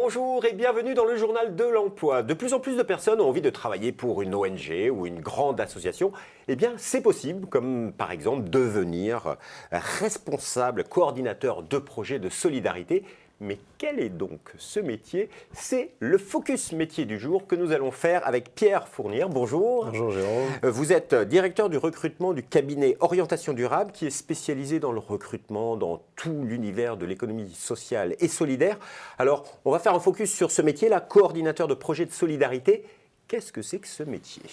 Bonjour et bienvenue dans le journal de l'emploi. De plus en plus de personnes ont envie de travailler pour une ONG ou une grande association. Eh bien, c'est possible, comme par exemple devenir responsable, coordinateur de projets de solidarité. Mais quel est donc ce métier? C'est le focus métier du jour que nous allons faire avec Pierre Fournir. Bonjour. Bonjour Jérôme. Vous êtes directeur du recrutement du cabinet Orientation Durable qui est spécialisé dans le recrutement dans tout l'univers de l'économie sociale et solidaire. Alors, on va faire un focus sur ce métier-là, coordinateur de projets de solidarité. Qu'est-ce que c'est que ce métier ?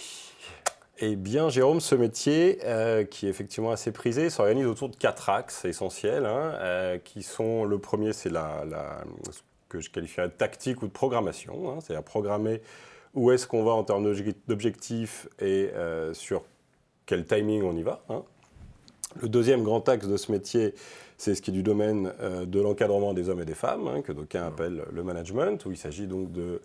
Eh bien Jérôme, ce métier qui est effectivement assez prisé s'organise autour de 4 axes essentiels qui sont, le premier c'est ce que je qualifierais de tactique ou de programmation, c'est-à-dire programmer où est-ce qu'on va en termes d'objectifs et sur quel timing on y va. Le deuxième grand axe de ce métier, c'est ce qui est du domaine de l'encadrement des hommes et des femmes, que d'aucuns appellent le management, où il s'agit donc de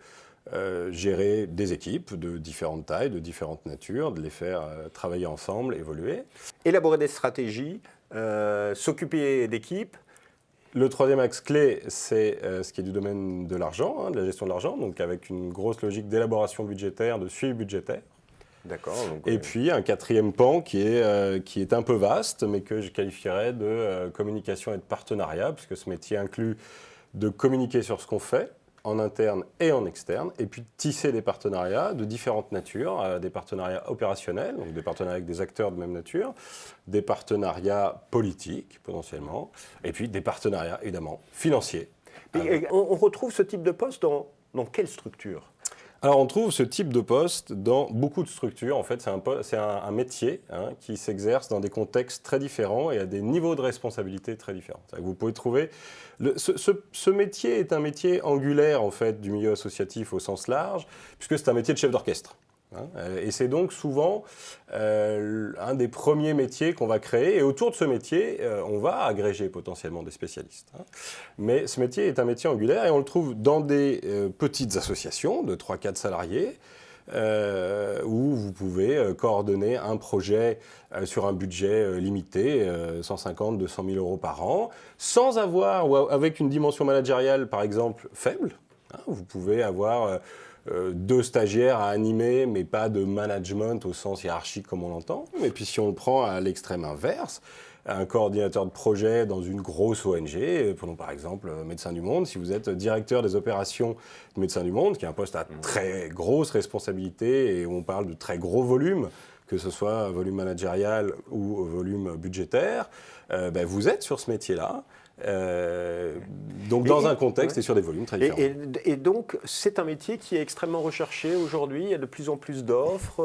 gérer des équipes de différentes tailles, de différentes natures, de les faire travailler ensemble, évoluer. Élaborer des stratégies, s'occuper d'équipes. Le troisième axe clé, c'est ce qui est du domaine de l'argent, de la gestion de l'argent, donc avec une grosse logique d'élaboration budgétaire, de suivi budgétaire. D'accord. Et puis un quatrième pan qui est un peu vaste, mais que je qualifierais de communication et de partenariat, puisque ce métier inclut de communiquer sur ce qu'on fait, en interne et en externe, et puis tisser des partenariats de différentes natures, des partenariats opérationnels, donc des partenariats avec des acteurs de même nature, des partenariats politiques potentiellement, et puis des partenariats évidemment financiers. Et on retrouve ce type de poste dans quelle structure ? Alors on trouve ce type de poste dans beaucoup de structures. En fait, c'est un métier qui s'exerce dans des contextes très différents et à des niveaux de responsabilité très différents. Vous pouvez trouver ce métier est un métier angulaire en fait du milieu associatif au sens large, puisque c'est un métier de chef d'orchestre. Et c'est donc souvent un des premiers métiers qu'on va créer. Et autour de ce métier, on va agréger potentiellement des spécialistes. Mais ce métier est un métier angulaire et on le trouve dans des petites associations de 3-4 salariés où vous pouvez coordonner un projet sur un budget limité, 150-200 000 euros par an, sans avoir, ou avec une dimension managériale par exemple faible. Vous pouvez avoir 2 stagiaires à animer, mais pas de management au sens hiérarchique comme on l'entend. Et puis si on le prend à l'extrême inverse, un coordinateur de projet dans une grosse ONG, prenons par exemple Médecins du Monde, si vous êtes directeur des opérations de Médecins du Monde, qui est un poste à très grosse responsabilité et où on parle de très gros volume, que ce soit volume managérial ou volume budgétaire, vous êtes sur ce métier-là. Donc dans un contexte et sur des volumes très différents. Et donc c'est un métier qui est extrêmement recherché aujourd'hui, il y a de plus en plus d'offres,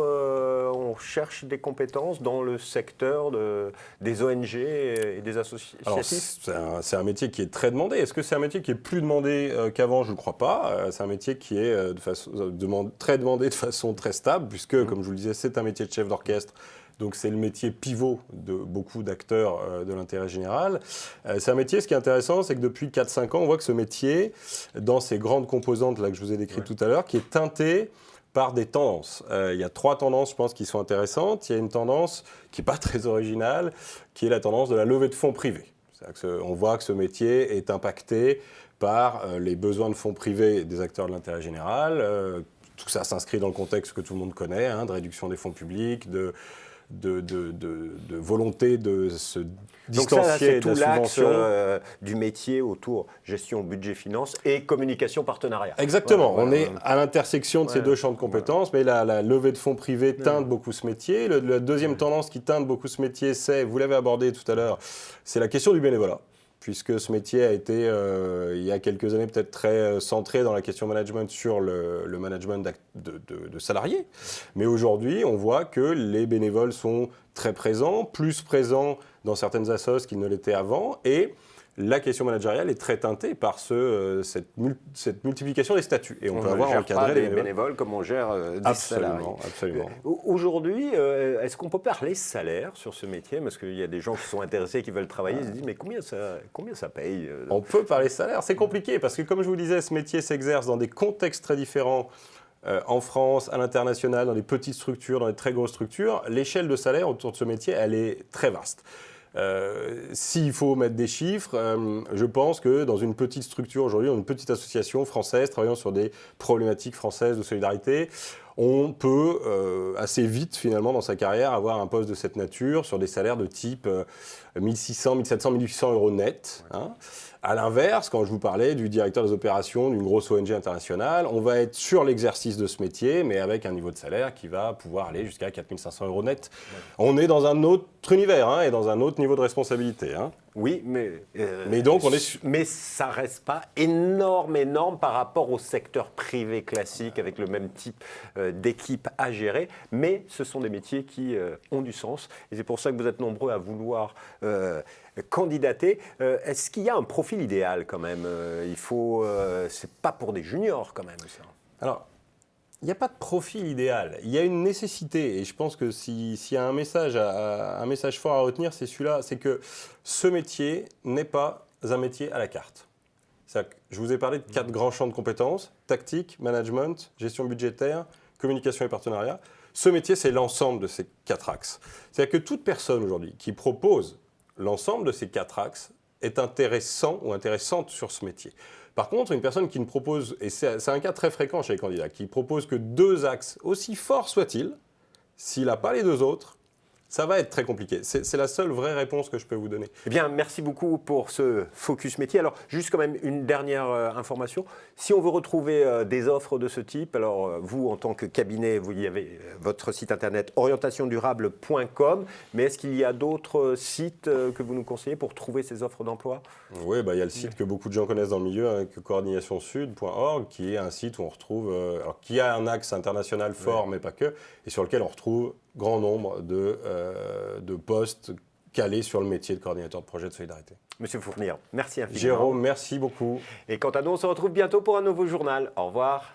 on cherche des compétences dans le secteur des ONG et des associatifs. Alors, c'est un métier qui est très demandé. Est-ce que c'est un métier qui est plus demandé qu'avant? Je ne crois pas. C'est un métier qui est très demandé de façon très stable, puisque comme je vous le disais, c'est un métier de chef d'orchestre. Donc c'est le métier pivot de beaucoup d'acteurs de l'intérêt général. C'est un métier, ce qui est intéressant, c'est que depuis 4-5 ans, on voit que ce métier, dans ces grandes composantes là, que je vous ai décrites tout à l'heure, qui est teinté par des tendances. Il y a 3 tendances, je pense, qui sont intéressantes. Il y a une tendance qui n'est pas très originale, qui est la tendance de la levée de fonds privés. On voit que ce métier est impacté par les besoins de fonds privés des acteurs de l'intérêt général. Tout ça s'inscrit dans le contexte que tout le monde connaît, de réduction des fonds publics, de volonté de se distancier de la subvention. Donc ça, c'est tout l'axe du métier autour gestion, budget, finance et communication, partenariat. Exactement, on est à l'intersection de ces 2 champs de compétences, mais la levée de fonds privés teinte beaucoup ce métier. La deuxième tendance qui teinte beaucoup ce métier, vous l'avez abordé tout à l'heure, c'est la question du bénévolat. Puisque ce métier a été, il y a quelques années, peut-être très centré dans la question management sur le management de salariés. Mais aujourd'hui, on voit que les bénévoles sont très présents, plus présents dans certaines assos qu'ils ne l'étaient avant. Et la question managériale est très teintée par cette multiplication des statuts. Et on peut avoir encadré les bénévoles comme on gère des salariés. Absolument. Aujourd'hui, est-ce qu'on peut parler salaire sur ce métier? Parce qu'il y a des gens qui sont intéressés, qui veulent travailler, ils se disent mais combien ça paye? On peut parler salaire, c'est compliqué parce que comme je vous le disais, ce métier s'exerce dans des contextes très différents. En France, à l'international, dans des petites structures, dans des très grosses structures. L'échelle de salaire autour de ce métier, elle est très vaste. S'il faut mettre des chiffres, je pense que dans une petite structure aujourd'hui, dans une petite association française travaillant sur des problématiques françaises de solidarité, on peut assez vite finalement dans sa carrière avoir un poste de cette nature sur des salaires de type 1600, 1700, 1800 euros net. Hein. À l'inverse, quand je vous parlais du directeur des opérations d'une grosse ONG internationale, on va être sur l'exercice de ce métier, mais avec un niveau de salaire qui va pouvoir aller jusqu'à 4500 euros net. Ouais. On est dans un autre univers hein, et dans un autre niveau de responsabilité. Hein. Oui, mais donc on est... mais ça reste pas énorme par rapport au secteur privé classique avec le même type d'équipe à gérer. Mais ce sont des métiers qui ont du sens et c'est pour ça que vous êtes nombreux à vouloir candidater. Est-ce qu'il y a un profil idéal quand même c'est pas pour des juniors quand même ça. Alors. Il n'y a pas de profil idéal, il y a une nécessité et je pense que s'il y a un message fort à retenir, c'est celui-là, c'est que ce métier n'est pas un métier à la carte. Je vous ai parlé de 4 grands champs de compétences, tactique, management, gestion budgétaire, communication et partenariat. Ce métier, c'est l'ensemble de ces 4 axes. C'est-à-dire que toute personne aujourd'hui qui propose l'ensemble de ces 4 axes est intéressant ou intéressante sur ce métier. Par contre, une personne qui ne propose, et c'est un cas très fréquent chez les candidats, qui propose que 2 axes, aussi forts soient-ils, s'il n'a pas les 2 autres, ça va être très compliqué. C'est la seule vraie réponse que je peux vous donner. Eh bien, merci beaucoup pour ce focus métier. Alors, juste quand même une dernière information. Si on veut retrouver des offres de ce type, alors vous, en tant que cabinet, vous y avez votre site internet orientationdurable.com, mais est-ce qu'il y a d'autres sites que vous nous conseillez pour trouver ces offres d'emploi ? Oui, il y a le site que beaucoup de gens connaissent dans le milieu, hein, coordinationsud.org, qui est un site où on retrouve, qui a un axe international fort, mais pas que, et sur lequel on retrouve grand nombre de postes calés sur le métier de coordinateur de projet de solidarité. Monsieur Fournir, merci infiniment. Jérôme, merci beaucoup. Et quant à nous, on se retrouve bientôt pour un nouveau journal. Au revoir.